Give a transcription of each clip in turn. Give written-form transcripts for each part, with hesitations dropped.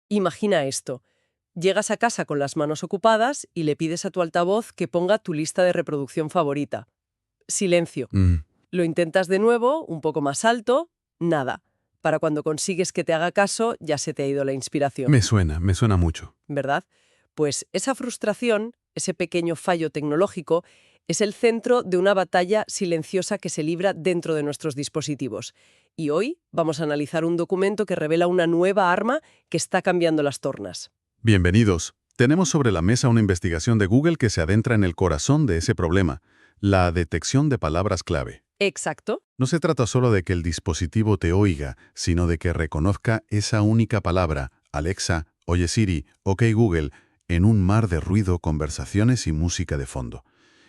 Imagina esto. Llegas a casa con las manos ocupadas y le pides a tu altavoz que ponga tu lista de reproducción favorita. Silencio. Lo intentas de nuevo, un poco más alto, nada. Para cuando consigues que te haga caso, ya se te ha ido la inspiración. Me suena mucho. ¿Verdad? Pues esa frustración, ese pequeño fallo tecnológico, es el centro de una batalla silenciosa que se libra dentro de nuestros dispositivos. Y hoy vamos a analizar un documento que revela una nueva arma que está cambiando las tornas. Bienvenidos. Tenemos sobre la mesa una investigación de Google que se adentra en el corazón de ese problema, la detección de palabras clave. Exacto. No se trata solo de que el dispositivo te oiga, sino de que reconozca esa única palabra, Alexa, Oye Siri, OK Google, en un mar de ruido, conversaciones y música de fondo.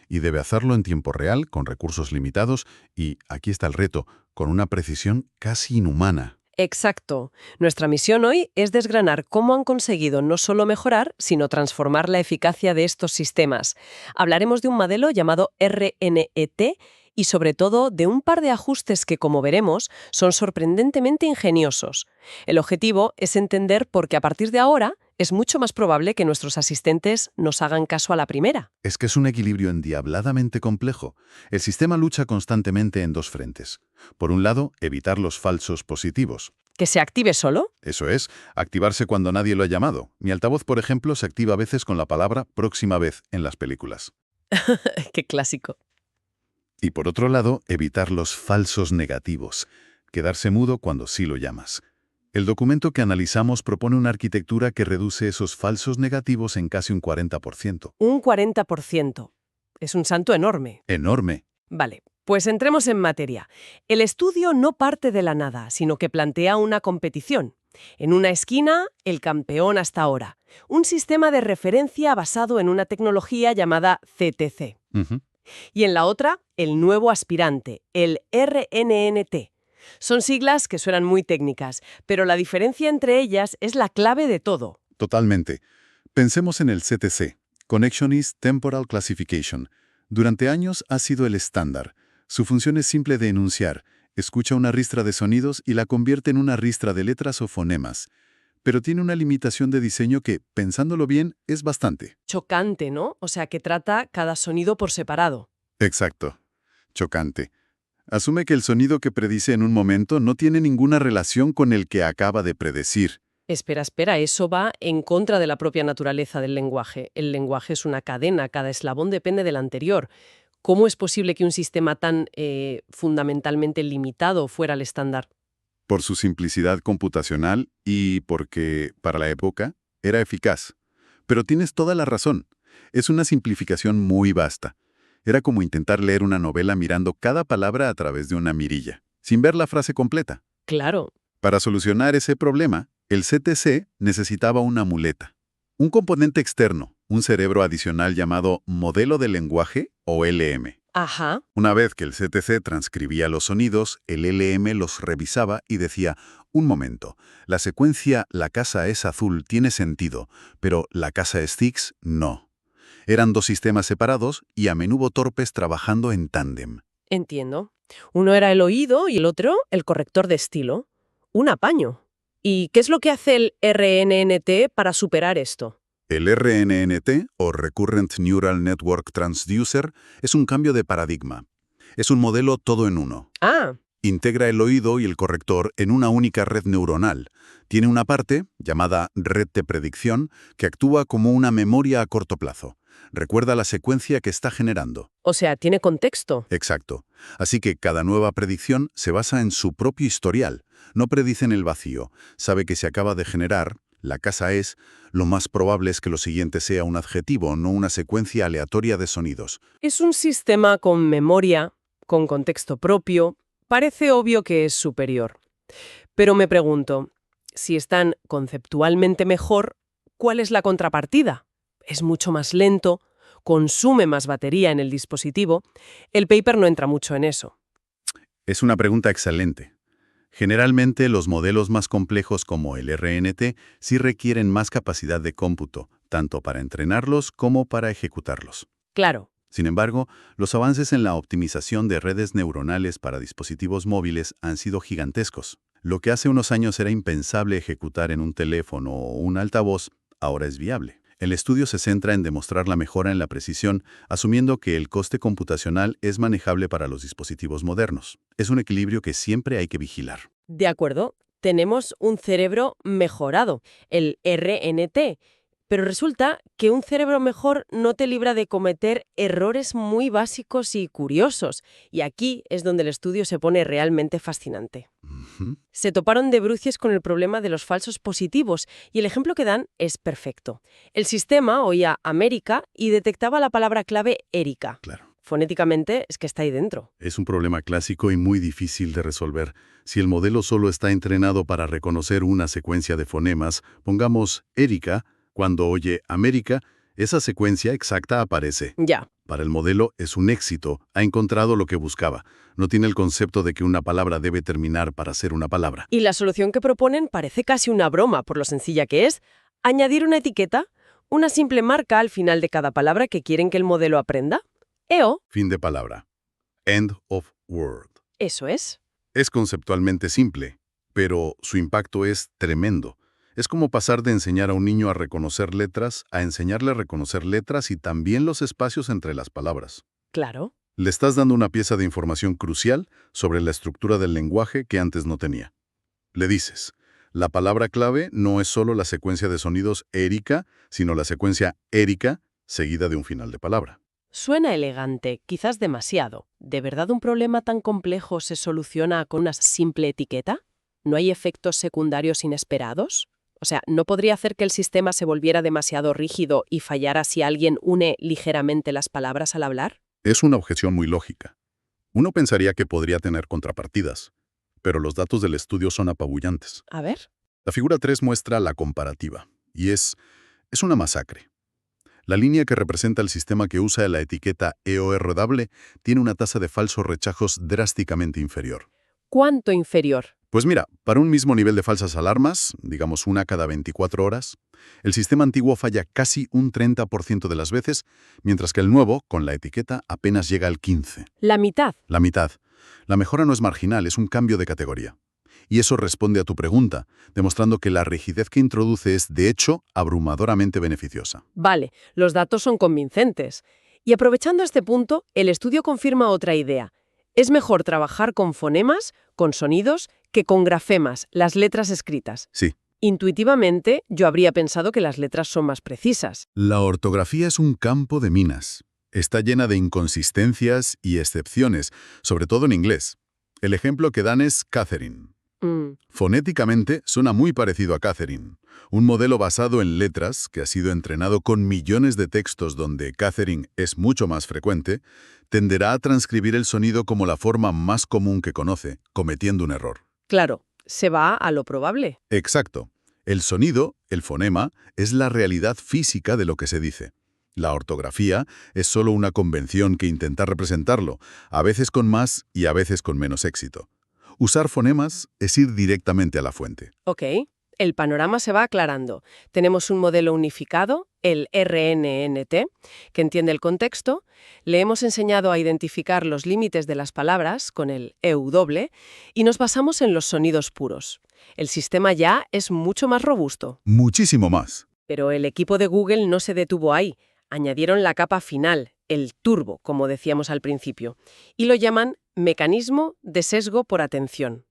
Y debe hacerlo en tiempo real, con recursos limitados y, aquí está el reto, con una precisión casi inhumana. Exacto. Nuestra misión hoy es desgranar cómo han conseguido no solo mejorar, sino transformar la eficacia de estos sistemas. Hablaremos de un modelo llamado RNET y sobre todo de un par de ajustes que, como veremos, son sorprendentemente ingeniosos. El objetivo es entender por qué a partir de ahora es mucho más probable que nuestros asistentes nos hagan caso a la primera. Es que es un equilibrio endiabladamente complejo. El sistema lucha constantemente en dos frentes. Por un lado, evitar los falsos positivos. ¿Que se active solo? Eso es, activarse cuando nadie lo ha llamado. Mi altavoz, por ejemplo, se activa a veces con la palabra próxima vez en las películas. ¡Qué clásico! Y por otro lado, evitar los falsos negativos. Quedarse mudo cuando sí lo llamas. El documento que analizamos propone una arquitectura que reduce esos falsos negativos en casi un 40%. Un 40%. Es un salto enorme. Enorme. Vale, pues entremos en materia. El estudio no parte de la nada, sino que plantea una competición. En una esquina, el campeón hasta ahora. Un sistema de referencia basado en una tecnología llamada CTC. Y en la otra, el nuevo aspirante, el RNNT. Son siglas que suenan muy técnicas, pero la diferencia entre ellas es la clave de todo. Totalmente. Pensemos en el CTC, Connectionist Temporal Classification. Durante años ha sido el estándar. Su función es simple de enunciar. Escucha una ristra de sonidos y la convierte en una ristra de letras o fonemas. Pero tiene una limitación de diseño que, pensándolo bien, es bastante. Chocante, ¿no? O sea, que trata cada sonido por separado. Exacto. Chocante. Asume que el sonido que predice en un momento no tiene ninguna relación con el que acaba de predecir. Espera, eso va en contra de la propia naturaleza del lenguaje. El lenguaje es una cadena, cada eslabón depende del anterior. ¿Cómo es posible que un sistema tan fundamentalmente limitado fuera el estándar? Por su simplicidad computacional y porque, para la época, era eficaz. Pero tienes toda la razón. Es una simplificación muy vasta. Era como intentar leer una novela mirando cada palabra a través de una mirilla, sin ver la frase completa. Claro. Para solucionar ese problema, el CTC necesitaba una muleta. Un componente externo, un cerebro adicional llamado modelo de lenguaje o LM. Ajá. Una vez que el CTC transcribía los sonidos, el LM los revisaba y decía, un momento, la secuencia «la casa es azul» tiene sentido, pero «la casa es Zix» no. Eran dos sistemas separados y a menudo torpes trabajando en tándem. Entiendo. Uno era el oído y el otro el corrector de estilo. Un apaño. ¿Y qué es lo que hace el RNNT para superar esto? El RNNT, o Recurrent Neural Network Transducer, es un cambio de paradigma. Es un modelo todo en uno. Ah, Integra el oído y el corrector en una única red neuronal. Tiene una parte, llamada red de predicción, que actúa como una memoria a corto plazo. Recuerda la secuencia que está generando. o sea, tiene contexto. Exacto. Así que cada nueva predicción se basa en su propio historial. No predice en el vacío. Sabe que se acaba de generar, la casa es, lo más probable es que lo siguiente sea un adjetivo, no una secuencia aleatoria de sonidos. Es un sistema con memoria, con contexto propio. Parece obvio que es superior. Pero me pregunto, si están conceptualmente mejor, ¿cuál es la contrapartida? Es mucho más lento, consume más batería en el dispositivo. El paper no entra mucho en eso. Es una pregunta excelente. Generalmente los modelos más complejos como el RNT sí requieren más capacidad de cómputo, tanto para entrenarlos como para ejecutarlos. Claro. Sin embargo, los avances en la optimización de redes neuronales para dispositivos móviles han sido gigantescos. Lo que hace unos años era impensable ejecutar en un teléfono o un altavoz, ahora es viable. El estudio se centra en demostrar la mejora en la precisión, asumiendo que el coste computacional es manejable para los dispositivos modernos. Es un equilibrio que siempre hay que vigilar. De acuerdo, tenemos un cerebro mejorado, el RNT, pero resulta que un cerebro mejor no te libra de cometer errores muy básicos y curiosos, y aquí es donde el estudio se pone realmente fascinante. Ujú. Se toparon de bruces con el problema de los falsos positivos, y el ejemplo que dan es perfecto. El sistema oía América y detectaba la palabra clave Erika. Claro. Fonéticamente es que está ahí dentro. Es un problema clásico y muy difícil de resolver. Si el modelo solo está entrenado para reconocer una secuencia de fonemas, pongamos Erika, cuando oye América, esa secuencia exacta aparece. Ya. Para el modelo es un éxito, ha encontrado lo que buscaba. No tiene el concepto de que una palabra debe terminar para ser una palabra. Y la solución que proponen parece casi una broma, por lo sencilla que es: añadir una etiqueta, una simple marca al final de cada palabra que quieren que el modelo aprenda. EO, Fin de palabra. End of word. eso es. Es conceptualmente simple, pero su impacto es tremendo. Es como pasar de enseñar a un niño a reconocer letras a enseñarle a reconocer letras y también los espacios entre las palabras. Claro. Le estás dando una pieza de información crucial sobre la estructura del lenguaje que antes no tenía. Le dices, la palabra clave no es solo la secuencia de sonidos Erika, sino la secuencia Erika seguida de un final de palabra. Suena elegante, quizás demasiado. ¿De verdad un problema tan complejo se soluciona con una simple etiqueta? ¿No hay efectos secundarios inesperados? O sea, ¿no podría hacer que el sistema se volviera demasiado rígido y fallara si alguien une ligeramente las palabras al hablar? Es una objeción muy lógica. Uno pensaría que podría tener contrapartidas, pero los datos del estudio son apabullantes. A ver. La figura 3 muestra la comparativa, y es una masacre. La línea que representa el sistema que usa la etiqueta EORW tiene una tasa de falsos rechazos drásticamente inferior. ¿Cuánto inferior? Pues mira, para un mismo nivel de falsas alarmas, digamos una cada 24 horas, el sistema antiguo falla casi un 30% de las veces, mientras que el nuevo, con la etiqueta, apenas llega al 15%. La mitad. La mitad. La mejora no es marginal, es un cambio de categoría. Y eso responde a tu pregunta, demostrando que la rigidez que introduce es, de hecho, abrumadoramente beneficiosa. Vale, los datos son convincentes. Y aprovechando este punto, el estudio confirma otra idea. Es mejor trabajar con fonemas, con sonidos, que con grafemas, las letras escritas. Sí. Intuitivamente, yo habría pensado que las letras son más precisas. La ortografía es un campo de minas. Está llena de inconsistencias y excepciones, sobre todo en inglés. El ejemplo que dan es Catherine. Fonéticamente suena muy parecido a Catherine, un modelo basado en letras que ha sido entrenado con millones de textos donde Catherine es mucho más frecuente, tenderá a transcribir el sonido como la forma más común que conoce, cometiendo un error. Claro, se va a lo probable. Exacto. El sonido, el fonema, es la realidad física de lo que se dice. La ortografía es solo una convención que intenta representarlo, a veces con más y a veces con menos éxito. Usar fonemas es ir directamente a la fuente. Ok, el panorama se va aclarando. Tenemos un modelo unificado, el RNNT, que entiende el contexto. Le hemos enseñado a identificar los límites de las palabras con el EW y nos basamos en los sonidos puros. El sistema ya es mucho más robusto. Muchísimo más. Pero el equipo de Google no se detuvo ahí. Añadieron la capa final, el turbo, como decíamos al principio, y lo llaman mecanismo de sesgo por atención.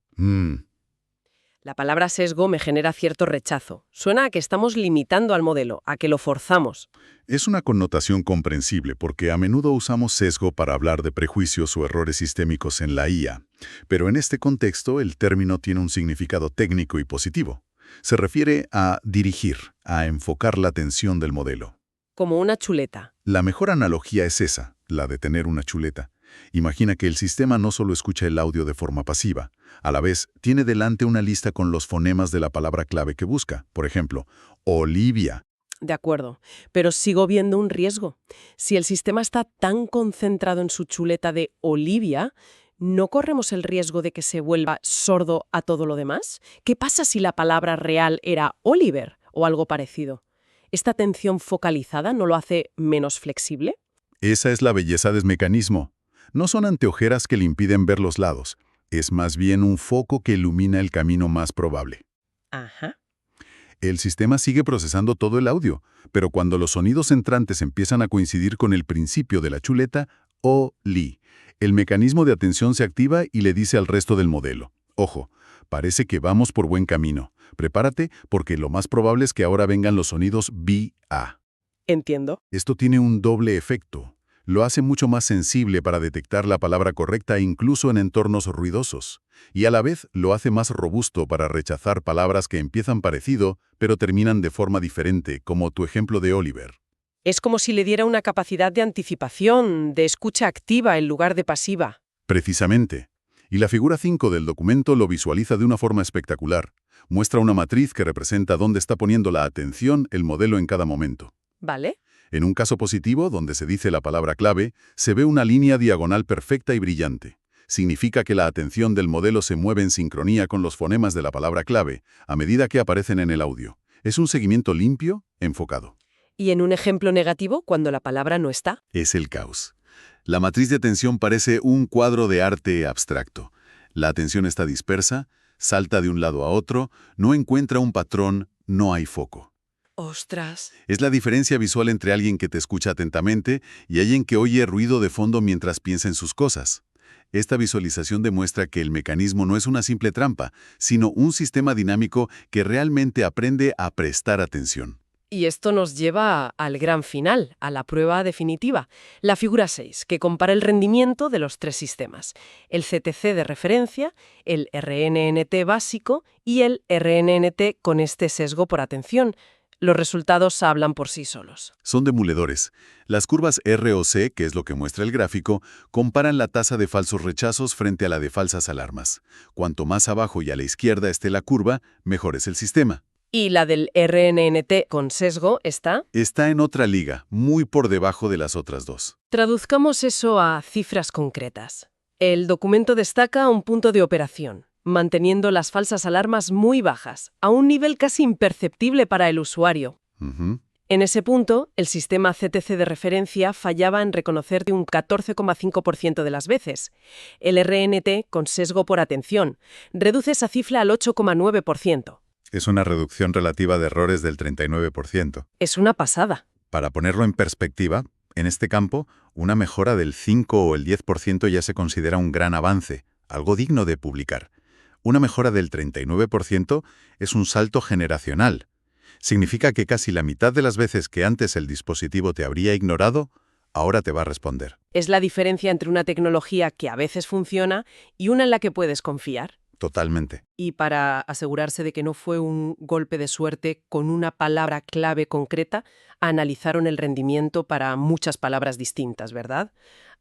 La palabra sesgo me genera cierto rechazo. Suena a que estamos limitando al modelo, a que lo forzamos. Es una connotación comprensible porque a menudo usamos sesgo para hablar de prejuicios o errores sistémicos en la IA. Pero en este contexto el término tiene un significado técnico y positivo. Se refiere a dirigir, a enfocar la atención del modelo. Como una chuleta. La mejor analogía es esa, la de tener una chuleta. Imagina que el sistema no solo escucha el audio de forma pasiva, a la vez tiene delante una lista con los fonemas de la palabra clave que busca. Por ejemplo, Olivia. De acuerdo, pero sigo viendo un riesgo. Si el sistema está tan concentrado en su chuleta de Olivia, ¿no corremos el riesgo de que se vuelva sordo a todo lo demás? ¿Qué pasa si la palabra real era Oliver o algo parecido? ¿Esta atención focalizada no lo hace menos flexible? Esa es la belleza del mecanismo. No son anteojeras que le impiden ver los lados. es más bien un foco que ilumina el camino más probable. Ajá. El sistema sigue procesando todo el audio, pero cuando los sonidos entrantes empiezan a coincidir con el principio de la chuleta, o li, el mecanismo de atención se activa y le dice al resto del modelo: ojo, parece que vamos por buen camino. Prepárate porque lo más probable es que ahora vengan los sonidos bi-a. Entiendo. Esto tiene un doble efecto. Lo hace mucho más sensible para detectar la palabra correcta incluso en entornos ruidosos. Y a la vez lo hace más robusto para rechazar palabras que empiezan parecido, pero terminan de forma diferente, como tu ejemplo de Oliver. Es como si le diera una capacidad de anticipación, de escucha activa en lugar de pasiva. Precisamente. Y la figura 5 del documento lo visualiza de una forma espectacular. Muestra una matriz que representa dónde está poniendo la atención el modelo en cada momento. ¿Vale? En un caso positivo, donde se dice la palabra clave, se ve una línea diagonal perfecta y brillante. Significa que la atención del modelo se mueve en sincronía con los fonemas de la palabra clave, a medida que aparecen en el audio. Es un seguimiento limpio, enfocado. Y en un ejemplo negativo, cuando la palabra no está. Es el caos. La matriz de atención parece un cuadro de arte abstracto. La atención está dispersa, salta de un lado a otro, no encuentra un patrón, no hay foco. ¡Ostras! Es la diferencia visual entre alguien que te escucha atentamente y alguien que oye ruido de fondo mientras piensa en sus cosas. Esta visualización demuestra que el mecanismo no es una simple trampa, sino un sistema dinámico que realmente aprende a prestar atención. Y esto nos lleva al gran final, a la prueba definitiva, la figura 6, que compara el rendimiento de los tres sistemas, el CTC de referencia, el RNNT básico y el RNNT con este sesgo por atención. Los resultados hablan por sí solos. Son demoledores. Las curvas R o C, que es lo que muestra el gráfico, comparan la tasa de falsos rechazos frente a la de falsas alarmas. Cuanto más abajo y a la izquierda esté la curva, mejor es el sistema. Y la del RNNT con sesgo está... Está en otra liga, muy por debajo de las otras dos. Traduzcamos eso a cifras concretas. El documento destaca un punto de operación, manteniendo las falsas alarmas muy bajas, a un nivel casi imperceptible para el usuario. En ese punto, el sistema CTC de referencia fallaba en reconocerte un 14,5% de las veces. El RNT, con sesgo por atención, reduce esa cifra al 8,9%. Es una reducción relativa de errores del 39%. Es una pasada. Para ponerlo en perspectiva, en este campo, una mejora del 5 o el 10% ya se considera un gran avance, algo digno de publicar. Una mejora del 39% es un salto generacional. Significa que casi la mitad de las veces que antes el dispositivo te habría ignorado, ahora te va a responder. Es la diferencia entre una tecnología que a veces funciona y una en la que puedes confiar. Totalmente. Y para asegurarse de que no fue un golpe de suerte con una palabra clave concreta, analizaron el rendimiento para muchas palabras distintas, ¿verdad?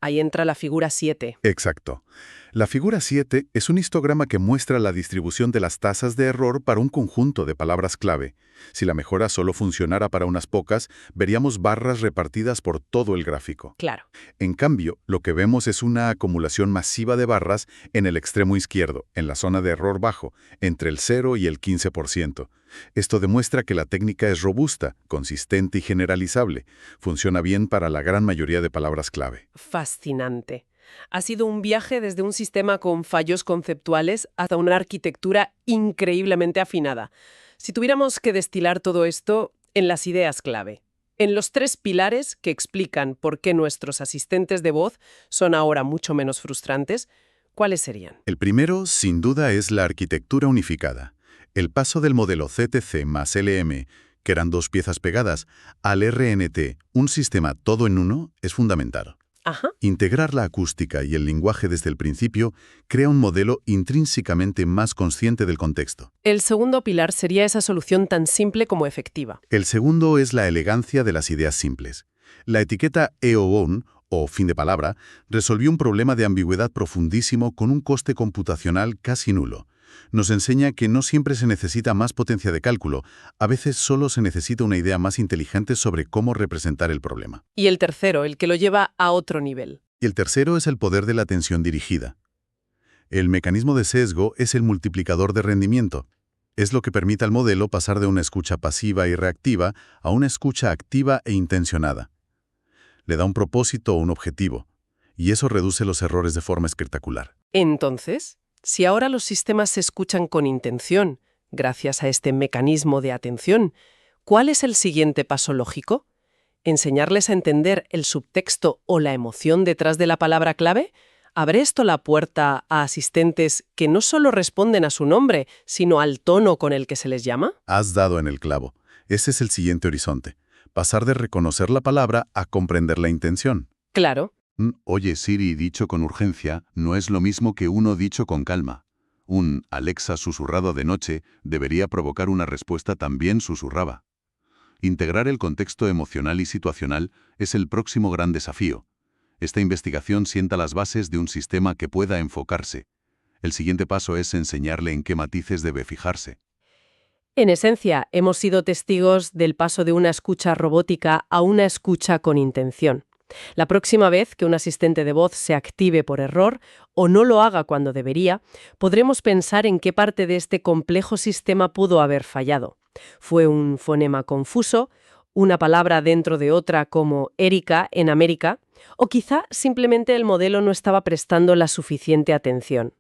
Ahí entra la figura 7. Exacto. La figura 7 es un histograma que muestra la distribución de las tasas de error para un conjunto de palabras clave. Si la mejora solo funcionara para unas pocas, veríamos barras repartidas por todo el gráfico. Claro. En cambio, lo que vemos es una acumulación masiva de barras en el extremo izquierdo, en la zona de error bajo, entre el 0 y el 15%. Esto demuestra que la técnica es robusta, consistente y generalizable. Funciona bien para la gran mayoría de palabras clave. Fascinante. Ha sido un viaje desde un sistema con fallos conceptuales hasta una arquitectura increíblemente afinada. Si tuviéramos que destilar todo esto en las ideas clave, en los tres pilares que explican por qué nuestros asistentes de voz son ahora mucho menos frustrantes, ¿cuáles serían? El primero, sin duda, es la arquitectura unificada. El paso del modelo CTC más LM, que eran dos piezas pegadas, al RNT, un sistema todo en uno, es fundamental. Ajá. Integrar la acústica y el lenguaje desde el principio crea un modelo intrínsecamente más consciente del contexto. El segundo pilar sería esa solución tan simple como efectiva. El segundo es la elegancia de las ideas simples. La etiqueta EOON, o fin de palabra, resolvió un problema de ambigüedad profundísimo con un coste computacional casi nulo. Nos enseña que no siempre se necesita más potencia de cálculo, a veces solo se necesita una idea más inteligente sobre cómo representar el problema. Y el tercero, el que lo lleva a otro nivel. Y el tercero es el poder de la atención dirigida. El mecanismo de sesgo es el multiplicador de rendimiento. Es lo que permite al modelo pasar de una escucha pasiva y reactiva a una escucha activa e intencionada. Le da un propósito o un objetivo, y eso reduce los errores de forma espectacular. Entonces, Si ahora los sistemas se escuchan con intención, gracias a este mecanismo de atención, ¿cuál es el siguiente paso lógico? ¿Enseñarles a entender el subtexto o la emoción detrás de la palabra clave? ¿Abre esto la puerta a asistentes que no solo responden a su nombre, sino al tono con el que se les llama? Has dado en el clavo. Ese es el siguiente horizonte. Pasar de reconocer la palabra a comprender la intención. Claro. Oye Siri dicho con urgencia no es lo mismo que uno dicho con calma. Un Alexa susurrado de noche debería provocar una respuesta también susurrada. Integrar el contexto emocional y situacional es el próximo gran desafío. Esta investigación sienta las bases de un sistema que pueda enfocarse. El siguiente paso es enseñarle en qué matices debe fijarse. En esencia, hemos sido testigos del paso de una escucha robótica a una escucha con intención. La próxima vez que un asistente de voz se active por error o no lo haga cuando debería, podremos pensar en qué parte de este complejo sistema pudo haber fallado. ¿Fue un fonema confuso, una palabra dentro de otra como Erika en América, o quizá simplemente el modelo no estaba prestando la suficiente atención?